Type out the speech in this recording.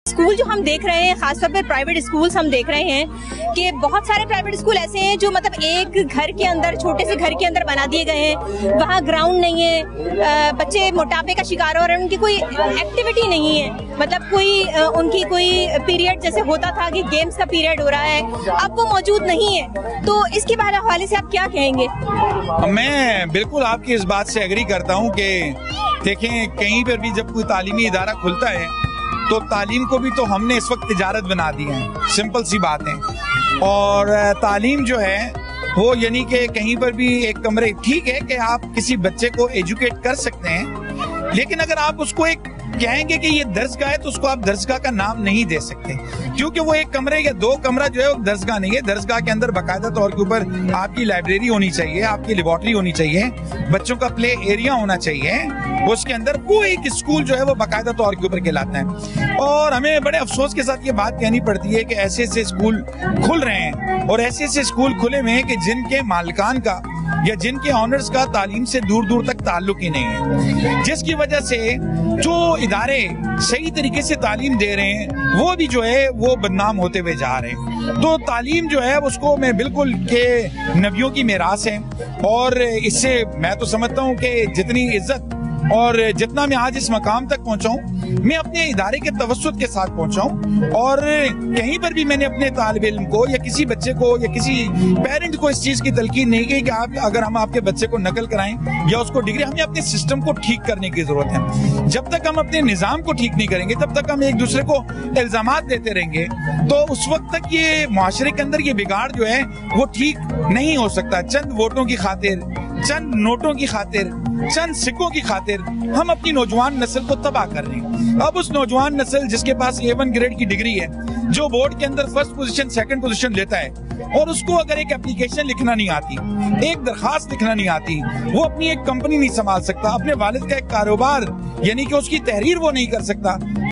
School جو ہم دیکھ رہے ہیں، خاص طور پر پرائیویٹ اسکولز ہم دیکھ رہے ہیں کہ بہت سارے پرائیویٹ اسکول ایسے ہیں جو مطلب ایک گھر کے اندر، چھوٹے سے گھر کے اندر بنا دیے گئے ہیں. وہاں گراؤنڈ نہیں ہے، بچے موٹاپے کا شکار ہو رہے ہیں، ان کی کوئی ایکٹیویٹی نہیں ہے. مطلب کوئی ان کی کوئی پیریڈ جیسے ہوتا تھا کہ گیمز کا پیریڈ ہو رہا ہے، اب وہ موجود نہیں ہے. تو اس کے حوالے سے آپ کیا کہیں گے؟ میں بالکل آپ کی اس بات سے ایگری کرتا ہوں کہ دیکھیں کہیں پر بھی جب کوئی تعلیمی ادارہ کھلتا ہے تو تعلیم کو بھی تو ہم نے اس وقت تجارت بنا دی ہے. سمپل سی بات ہے. اور تعلیم جو ہے وہ یعنی کہ کہیں پر بھی ایک کمرے، ٹھیک ہے کہ آپ کسی بچے کو ایجوکیٹ کر سکتے ہیں، لیکن اگر آپ اس کو ایک کہیں گے کہ یہ درسگاہ ہے تو اس کو آپ درسگاہ کا نام نہیں دے سکتے، کیونکہ وہ ایک کمرے یا دو کمرہ جو ہے وہ درسگاہ نہیں ہے. درسگاہ کے اندر باقاعدہ طور کے اوپر آپ کی لائبریری ہونی چاہیے، آپ کی لیبارٹری ہونی چاہیے، بچوں کا پلے ایریا ہونا چاہیے. اس کے اندر وہ ایک اسکول جو ہے وہ باقاعدہ طور کے اوپر کہلاتا ہے. اور ہمیں بڑے افسوس کے ساتھ یہ بات کہنی پڑتی ہے کہ ایسے ایسے اسکول کھل رہے ہیں اور ایسے ایسے اسکول کھلے ہوئے ہیں کہ جن کے مالکان کا یا جن کے آنرز کا تعلیم سے دور دور تک تعلق ہی نہیں ہے، جس کی وجہ سے جو ادارے صحیح طریقے سے تعلیم دے رہے ہیں وہ بھی جو ہے وہ بدنام ہوتے ہوئے جا رہے ہیں. تو تعلیم جو ہے اس کو میں بالکل کہ نبیوں کی میراث ہے، اور اس سے میں تو سمجھتا ہوں کہ جتنی عزت اور جتنا میں آج اس مقام تک پہنچا ہوں میں اپنے ادارے کے توسط کے ساتھ پہنچا ہوں. اور کہیں پر بھی میں نے اپنے طالب علم کو یا کسی بچے کو یا کسی پیرنٹ کو اس چیز کی تلقین نہیں کی کہ آپ اگر ہم آپ کے بچے کو نقل کرائیں یا اس کو ڈگری، ہمیں اپنے سسٹم کو ٹھیک کرنے کی ضرورت ہے. جب تک ہم اپنے نظام کو ٹھیک نہیں کریں گے تب تک ہم ایک دوسرے کو الزامات دیتے رہیں گے، تو اس وقت تک یہ معاشرے کے اندر یہ بگاڑ جو ہے وہ ٹھیک نہیں ہو سکتا. چند ووٹوں کی خاطر، چند نوٹوں کی خاطر، چند سکوں کی خاطر ہم اپنی نوجوان نسل کو تباہ کر رہے ہیں. اب اس نوجوان نسل جس کے پاس A1 گریڈ کی ڈگری ہے، جو بورڈ کے اندر فرسٹ پوزیشن، سیکنڈ پوزیشن لیتا ہے، اور اس کو اگر ایک اپلیکیشن لکھنا نہیں آتی، ایک درخواست لکھنا نہیں آتی، وہ اپنی ایک کمپنی نہیں سنبھال سکتا، اپنے والد کا ایک کاروبار یعنی کہ اس کی تحریر وہ نہیں کر سکتا،